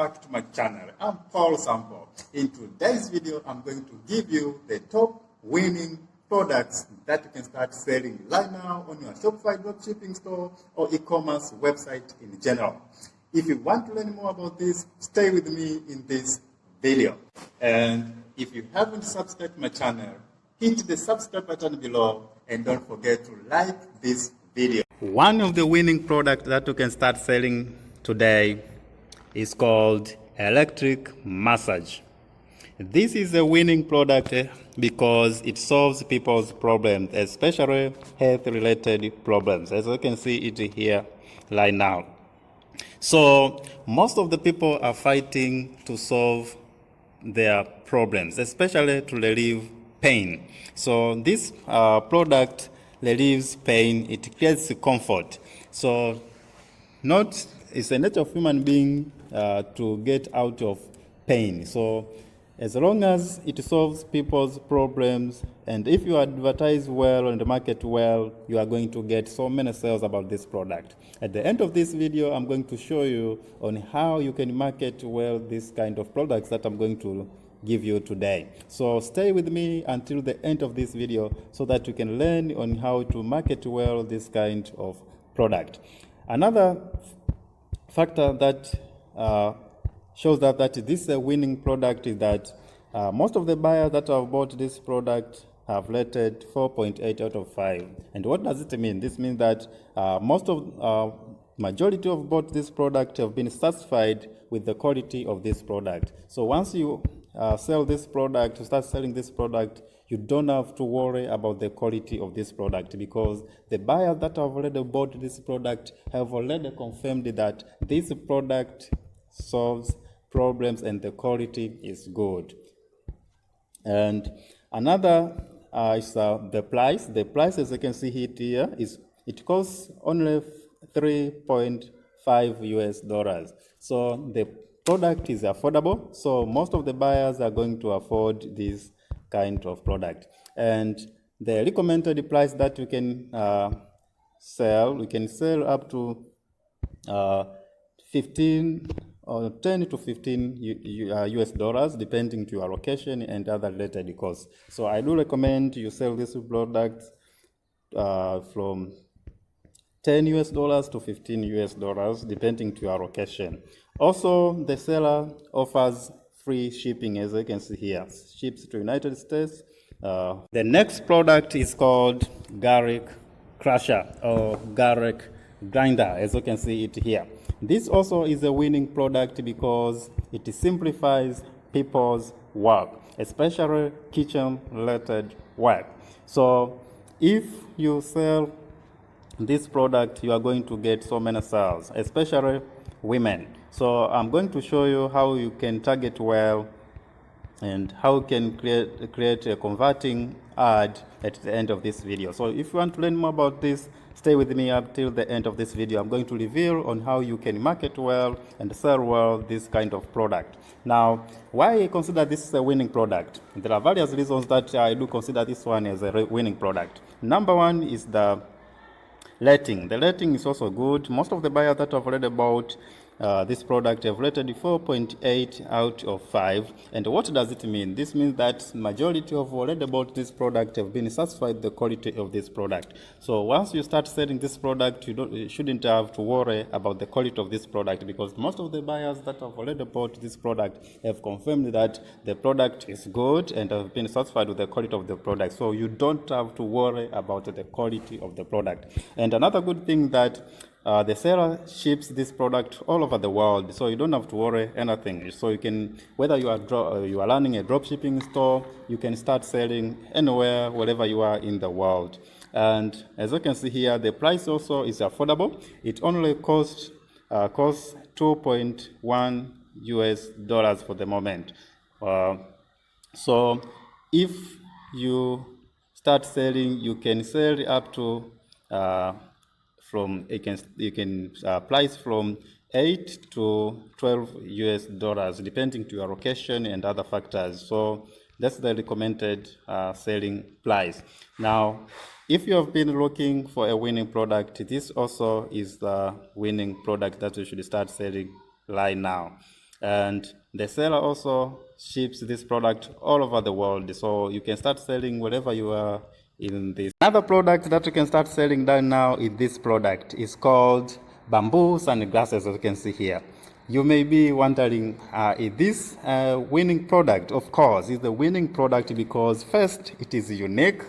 back to my channel. I'm Paul Sample. In today's video, I'm going to give you the top winning products that you can start selling right now on your Shopify Dropshipping store or e-commerce website in general. If you want to learn more about this, stay with me in this video. And if you haven't subscribed to my channel, hit the subscribe button below and don't forget to like this video. One of the winning products that you can start selling today is called electric massage. This is a winning product because it solves people's problems, especially health-related problems, as you can see it here right now. So most of the people are fighting to solve their problems, especially to relieve pain. So this product relieves pain, it creates comfort. So it's a nature of human being to get out of pain. So as long as it solves people's problems, and if you advertise well and market well, you are going to get so many sales about this product. At the end of this video, I'm going to show you on how you can market well this kind of products that I'm going to give you today. So stay with me until the end of this video so that you can learn on how to market well this kind of product. Another factor that shows that this is a winning product is that most of the buyers that have bought this product have rated 4.8 out of 5. And what does it mean? This means that majority of bought this product have been satisfied with the quality of this product. So once you sell this product, you start selling this product, you don't have to worry about the quality of this product because the buyers that have already bought this product have already confirmed that this product solves problems and the quality is good. And another is the price. The price, as you can see here, it costs only $3.5. So the product is affordable. So most of the buyers are going to afford this kind of product. And the recommended price that we can sell up to 10 to 15 US dollars, depending to your location and other related costs. So I do recommend you sell this product from 10 US dollars to 15 US dollars, depending to your location. Also, the seller offers free shipping, as you can see here. Ships to United States. The next product is called garlic crusher or garlic grinder, as you can see it here. This also is a winning product because it simplifies people's work, especially kitchen-related work. So if you sell this product, you are going to get so many sales, especially women. So I'm going to show you how you can target well and how you can create a converting ad at the end of this video. So if you want to learn more about this, stay with me up till the end of this video. I'm going to reveal on how you can market well and sell well this kind of product. Now, why I consider this a winning product? There are various reasons that I do consider this one as a winning product. Number one is the rating. The rating is also good. Most of the buyers that have already bought this product have rated 4.8 out of 5. And what does it mean? This means that majority of already bought this product have been satisfied with the quality of this product. So once you start selling this product, you shouldn't have to worry about the quality of this product because most of the buyers that have already bought this product have confirmed that the product is good and have been satisfied with the quality of the product. So you don't have to worry about the quality of the product. And another good thing that the seller ships this product all over the world, so you don't have to worry anything. So you can, whether you are running a dropshipping store, you can start selling anywhere, wherever you are in the world. And as you can see here, the price also is affordable. It only costs 2.1 US dollars for the moment. So if you start selling, you can sell up to you can price from 8 to 12 US dollars, depending to your location and other factors. So that's the recommended selling price. Now, if you have been looking for a winning product, this also is the winning product that you should start selling right now. And the seller also ships this product all over the world, so you can start selling wherever you are in this. Another product that you can start selling right now is this product. It's called bamboo sunglasses, as you can see here. You may be wondering, is this a winning product? Of course, it's a winning product because first, it is unique.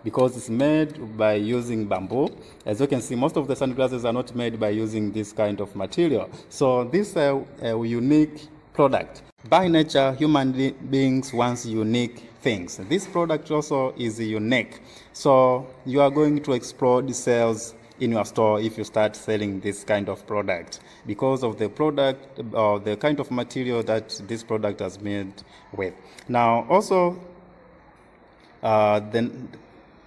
Because it's made by using bamboo. As you can see, most of the sunglasses are not made by using this kind of material. So this is a unique product. By nature, human beings want unique things. This product also is unique. So you are going to explode sales in your store if you start selling this kind of product because of the product or the kind of material that this product has made with. Now, also, then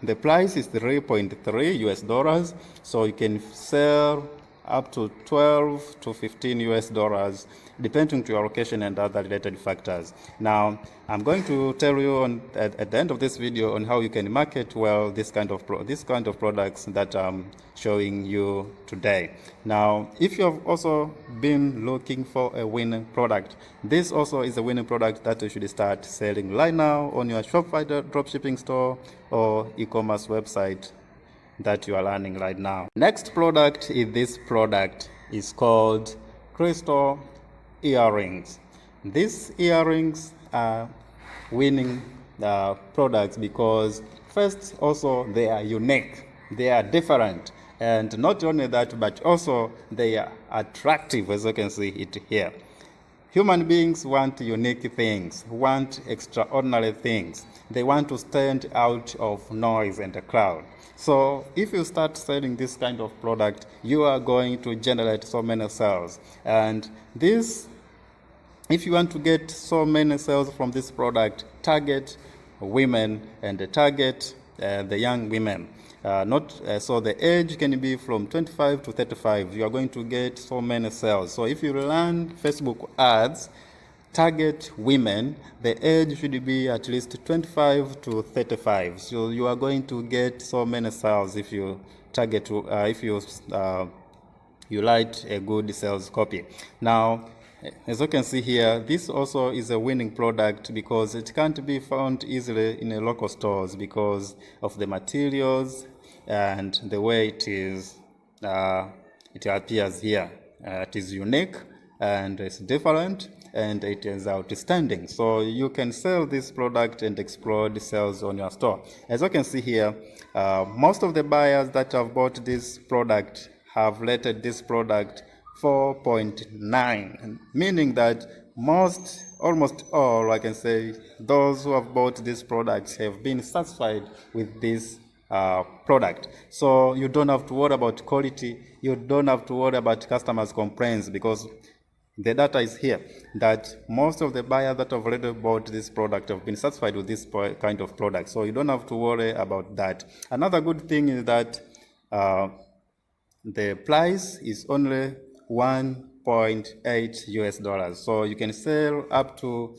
the price is 3.3 US dollars, so you can sell up to 12 to 15 US dollars depending to your location and other related factors. Now, I'm going to tell you at the end of this video on how you can market well this kind of products that I'm showing you today. Now, if you have also been looking for a winning product, this also is a winning product that you should start selling right now on your Shopify dropshipping store or e-commerce website that you are learning right now. Next product is this product is called crystal earrings. These earrings are winning products because first, also they are unique, they are different, and not only that, but also they are attractive, as you can see it here. Human beings want unique things, want extraordinary things. They want to stand out of noise and the crowd. So if you start selling this kind of product, you are going to generate so many sales. And this, if you want to get so many sales from this product, target women and target the young women. So the age can be from 25 to 35. You are going to get so many sales. So if you run Facebook ads, target women, the age should be at least 25 to 35. So you are going to get so many sales if you target, you write a good sales copy. Now, as you can see here, this also is a winning product because it can't be found easily in a local stores because of the materials and the way it is, it appears here. It is unique and it's different and it is outstanding. So you can sell this product and explode sales on your store. As you can see here, most of the buyers that have bought this product have rated this product 4.9, meaning that almost all, I can say, those who have bought these products have been satisfied with this product. So you don't have to worry about quality, you don't have to worry about customers' complaints because the data is here that most of the buyers that have already bought this product have been satisfied with this kind of product. So you don't have to worry about that. Another good thing is that the price is only 1.8 US dollars. So you can sell up to,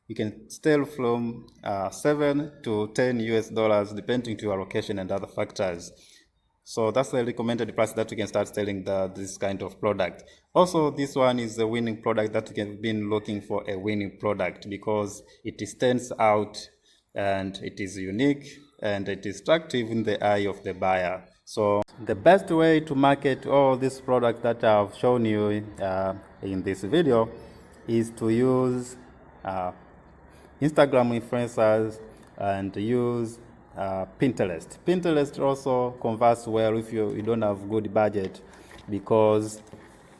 you can sell from 7 to 10 US dollars depending to your location and other factors. So that's the recommended price that you can start selling this kind of product. Also, this one is a winning product that you can be looking for, a winning product because it stands out and it is unique and it is attractive in the eye of the buyer. So the best way to market all these products that I've shown you in this video is to use Instagram influencers and use Pinterest. Pinterest also converts well if you don't have good budget because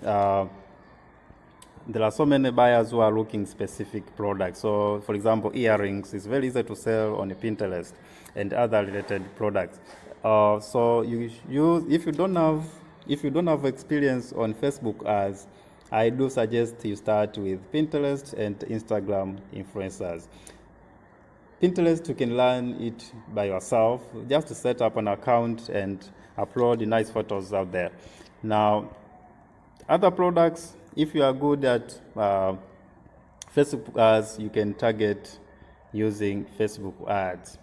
there are so many buyers who are looking specific products. So for example, earrings is very easy to sell on Pinterest and other related products. So you use, if you don't have experience on Facebook ads, I do suggest you start with Pinterest and Instagram influencers. Pinterest, you can learn it by yourself, just to set up an account and upload nice photos out there. Now, other products, if you are good at Facebook ads, you can target using Facebook ads.